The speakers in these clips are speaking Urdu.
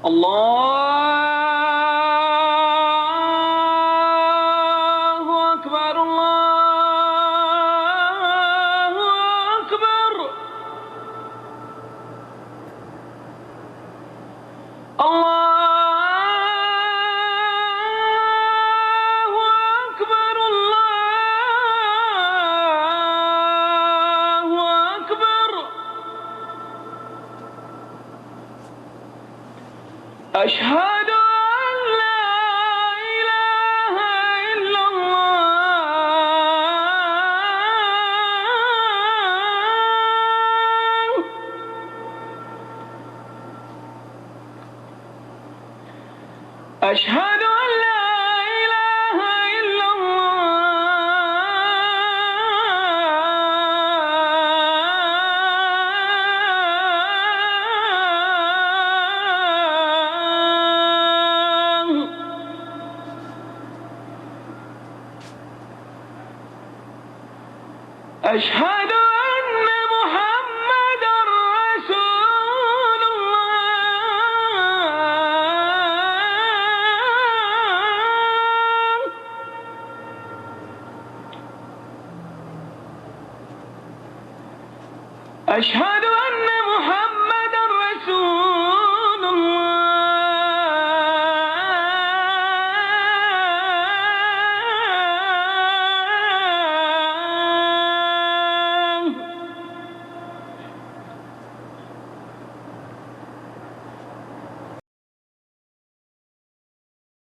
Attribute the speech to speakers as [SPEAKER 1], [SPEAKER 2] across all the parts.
[SPEAKER 1] الله أكبر الله أكبر الله أكبر الله أكبر أشهد أن لا إله إلا الله أشهد أن لا إله إلا الله أشهد أن محمدا رسول الله أشهد أن محمدا رسول الله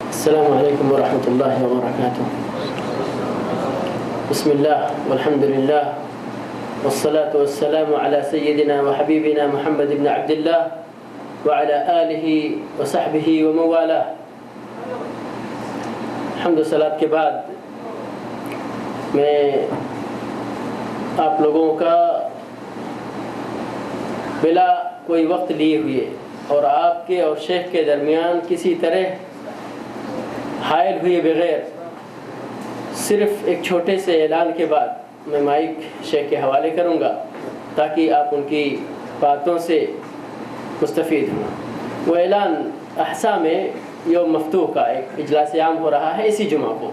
[SPEAKER 2] السلام عليكم ورحمة الله وبركاته. بسم الله والحمد لله والصلاة والسلام على سيدنا وحبيبنا محمد بن عبد الله وعلى آله وصحبه ومن والاه. حمد و صلاۃ کے بعد میں آپ لوگوں کا بلا کوئی وقت لیے ہوئے اور آپ کے اور شیخ کے درمیان کسی طرح حائل ہوئے بغیر صرف ایک چھوٹے سے اعلان کے بعد میں مائک شیخ کے حوالے کروں گا تاکہ آپ ان کی باتوں سے مستفید ہوں. وہ اعلان احسا میں یوم مفتوح کا ایک اجلاس عام ہو رہا ہے اسی جمعہ کو،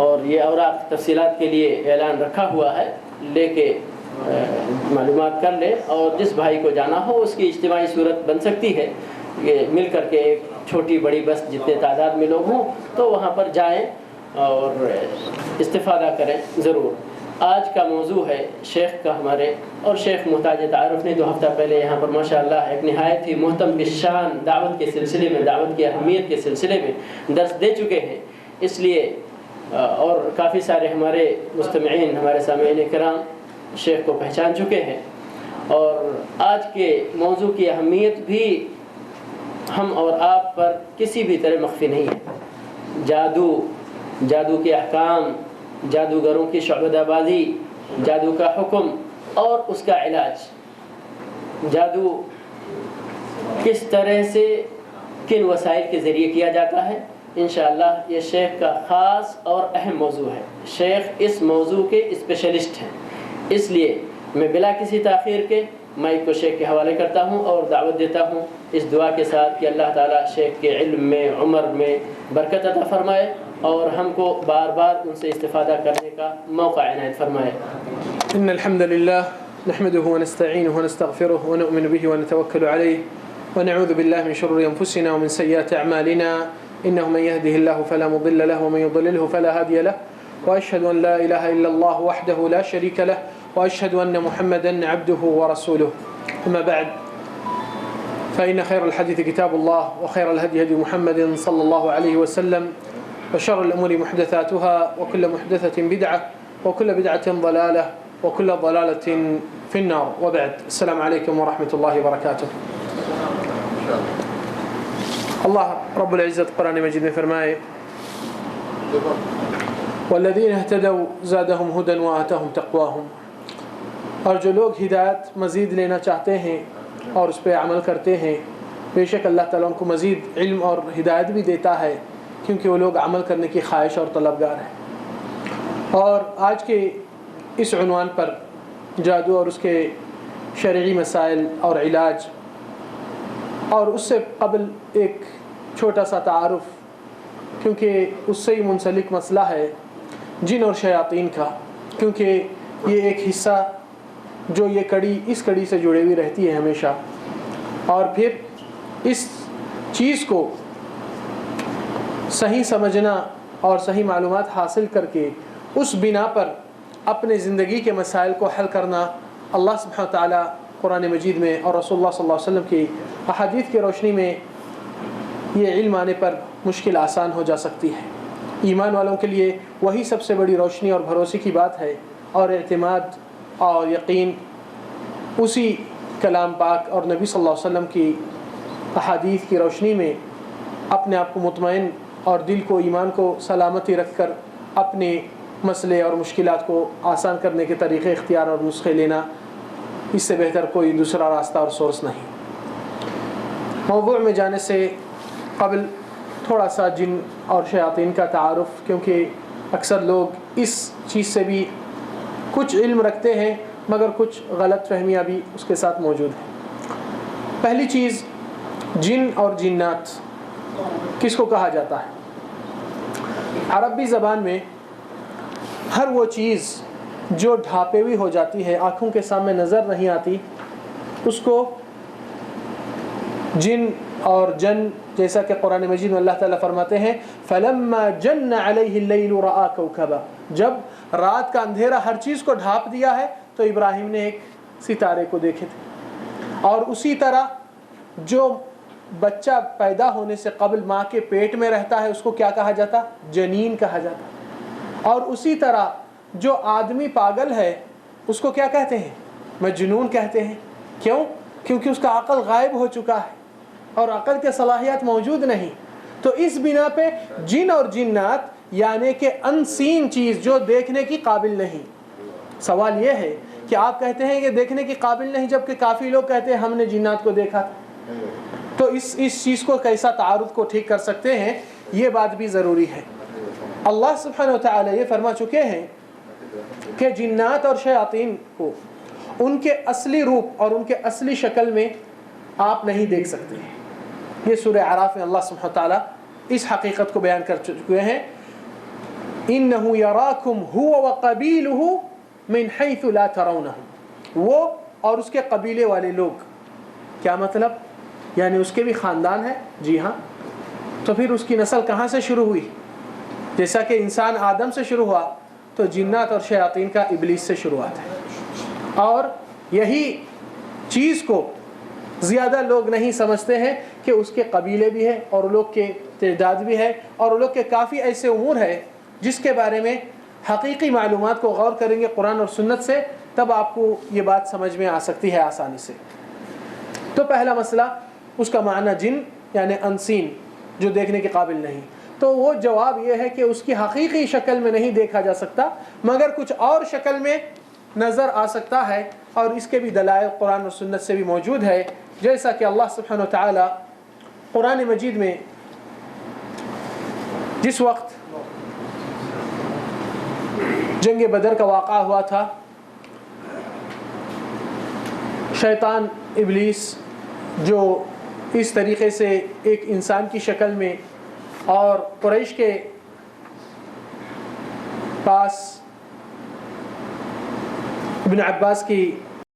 [SPEAKER 2] اور یہ اوراق تفصیلات کے لیے اعلان رکھا ہوا ہے، لے کے معلومات کر لیں، اور جس بھائی کو جانا ہو اس کی اجتماعی صورت بن سکتی ہے، یہ مل کر کے ایک چھوٹی بڑی بس جتنے تعداد میں لوگ ہوں تو وہاں پر جائیں اور استفادہ کریں ضرور. آج کا موضوع ہے شیخ کا ہمارے، اور شیخ محتاج تعارف نے 2 ہفتہ پہلے یہاں پر ماشاءاللہ ایک نہایت ہی محتم شان دعوت کے سلسلے میں، دعوت کی اہمیت کے سلسلے میں درس دے چکے ہیں. اس لیے اور کافی سارے ہمارے مستمعین، ہمارے سامعین کرام شیخ کو پہچان چکے ہیں، اور آج کے موضوع کی اہمیت بھی ہم اور آپ پر کسی بھی طرح مخفی نہیں ہے. جادو کے احکام، جادوگروں کی شعبدہ بازی، جادو کا حکم اور اس کا علاج، جادو کس طرح سے کن وسائل کے ذریعے کیا جاتا ہے، انشاءاللہ یہ شیخ کا خاص اور اہم موضوع ہے. شیخ اس موضوع کے اسپیشلسٹ ہیں، اس لیے میں بلا کسی تاخیر کے مائک کو شیخ کے حوالے کرتا ہوں اور دعوت دیتا ہوں اس دعا کے ساتھ کہ اللہ تعالیٰ شیخ کے علم میں، عمر میں برکت عطا فرمائے اور ہم کو بار بار ان سے استفادہ کرنے کا موقع عنایت فرمائے.
[SPEAKER 3] إن الحمد لله نحمده ونستعينه ونستغفره ونؤمن به ونتوكل عليه ونعوذ بالله من شرور أنفسنا ومن سيئات أعمالنا إنه من يهده الله فلا مضل له ومن يضلله فلا هادي له وأشهد أن لا إله إلا الله وحده لا شريك له وأشهد أن محمدا عبده ورسوله. أما بعد فإن خير الحديث كتاب الله وخير الهدي هدي محمد صلى الله عليه وسلم وشر الأمور محدثاتها وكل محدثة بدعة وكل بدعة ضلالة وكل ضلالة في النار. وبعد السلام عليكم ورحمة الله وبركاته. الله رب العزة قرآن مجيد میں فرمائے والذين اهتدوا زادهم هدى وآتاهم تقواهم. اور جو لوگ ہدایت مزید لینا چاہتے ہیں اور اس پہ عمل کرتے ہیں، بے شک اللہ تعالیٰ ان کو مزید علم اور ہدایت بھی دیتا ہے، کیونکہ وہ لوگ عمل کرنے کی خواہش اور طلبگار ہیں. اور آج کے اس عنوان پر جادو اور اس کے شرعی مسائل اور علاج اور اس سے قبل ایک چھوٹا سا تعارف، کیونکہ اس سے ہی منسلک مسئلہ ہے جن اور شیاطین کا، کیونکہ یہ ایک حصہ جو یہ کڑی اس کڑی سے جڑی ہوئی رہتی ہے ہمیشہ، اور پھر اس چیز کو صحیح سمجھنا اور صحیح معلومات حاصل کر کے اس بنا پر اپنے زندگی کے مسائل کو حل کرنا اللہ سبحانہ تعالیٰ قرآن مجید میں اور رسول اللہ صلی اللہ علیہ وسلم کی احادیث کی روشنی میں یہ علم آنے پر مشکل آسان ہو جا سکتی ہے۔ ایمان والوں کے لیے وہی سب سے بڑی روشنی اور بھروسے کی بات ہے، اور اعتماد اور یقین اسی کلام پاک اور نبی صلی اللہ علیہ وسلم کی احادیث کی روشنی میں اپنے آپ کو مطمئن اور دل کو ایمان کو سلامتی رکھ کر اپنے مسئلے اور مشکلات کو آسان کرنے کے طریقے اختیار اور نسخے لینا، اس سے بہتر کوئی دوسرا راستہ اور سورس نہیں۔ موضوع میں جانے سے قبل تھوڑا سا جن اور شیاطین کا تعارف، کیونکہ اکثر لوگ اس چیز سے بھی کچھ علم رکھتے ہیں مگر کچھ غلط فہمیاں بھی اس کے ساتھ موجود ہیں۔ پہلی چیز، جن اور جنات کس کو کہا جاتا ہے؟ عربی زبان میں ہر وہ چیز جو ڈھانپے ہوئی ہو جاتی ہے، آنکھوں کے سامنے نظر نہیں آتی، اس کو جن اور جن، جیسا کہ قرآن مجید میں اللہ تعالیٰ فرماتے ہیں فَلَمَّا جَنَّ عَلَيْهِ اللَّيْلُ رَآ كَوْكَبًا، جب رات کا اندھیرا ہر چیز کو ڈھانپ دیا ہے تو ابراہیم نے ایک ستارے کو دیکھے تھے۔ اور اسی طرح جو بچہ پیدا ہونے سے قبل ماں کے پیٹ میں رہتا ہے اس کو کیا کہا جاتا؟ جنین کہا جاتا۔ اور اسی طرح جو آدمی پاگل ہے اس کو کیا کہتے ہیں؟ مجنون کہتے ہیں۔ کیوں؟ کیونکہ اس کا عقل غائب ہو چکا ہے اور عقل کے صلاحیت موجود نہیں۔ تو اس بنا پہ جن اور جنات یعنی کہ انسین چیز جو دیکھنے کی قابل نہیں۔ سوال یہ ہے کہ آپ کہتے ہیں کہ دیکھنے کی قابل نہیں، جبکہ کافی لوگ کہتے ہیں ہم نے جنات کو دیکھا تھا۔ تو اس چیز کو کیسا تعارض کو ٹھیک کر سکتے ہیں، یہ بات بھی ضروری ہے۔ اللہ سبحانہ وتعالی یہ فرما چکے ہیں کہ جنات اور شیاطین کو ان کے اصلی روپ اور ان کے اصلی شکل میں آپ نہیں دیکھ سکتے ہیں۔ یہ سورہ اعراف میں اللہ سبحانہ وتعالی اس حقیقت کو بیان کر چکے ہیں، إِنَّهُ يَرَاكُمْ هُوَ وَقَبِيلُهُ مِنْ حَيْثُ لَا تَرَوْنَهُمْ، وہ اور اس کے قبیلے والے لوگ۔ کیا مطلب؟ یعنی اس کے بھی خاندان ہے؟ جی ہاں۔ تو پھر اس کی نسل کہاں سے شروع ہوئی؟ جیسا کہ انسان آدم سے شروع ہوا تو جنات اور شیاطین کا ابلیس سے شروعات ہے۔ اور یہی چیز کو زیادہ لوگ نہیں سمجھتے ہیں کہ اس کے قبیلے بھی ہے اور لوگ کے تعداد بھی ہے اور لوگ کے کافی ایسے امور ہے جس کے بارے میں حقیقی معلومات کو غور کریں گے قرآن اور سنت سے، تب آپ کو یہ بات سمجھ میں آ سکتی ہے آسانی سے۔ تو پہلا مسئلہ اس کا معنی جن یعنی انسین، جو دیکھنے کے قابل نہیں۔ تو وہ جواب یہ ہے کہ اس کی حقیقی شکل میں نہیں دیکھا جا سکتا مگر کچھ اور شکل میں نظر آ سکتا ہے، اور اس کے بھی دلائل قرآن اور سنت سے بھی موجود ہے، جیسا کہ اللہ سبحانہ وتعالی قرآن مجید میں جس وقت جنگ بدر کا واقعہ ہوا تھا، شیطان ابلیس جو اس طریقے سے ایک انسان کی شکل میں اور قریش کے پاس ابن عباس کی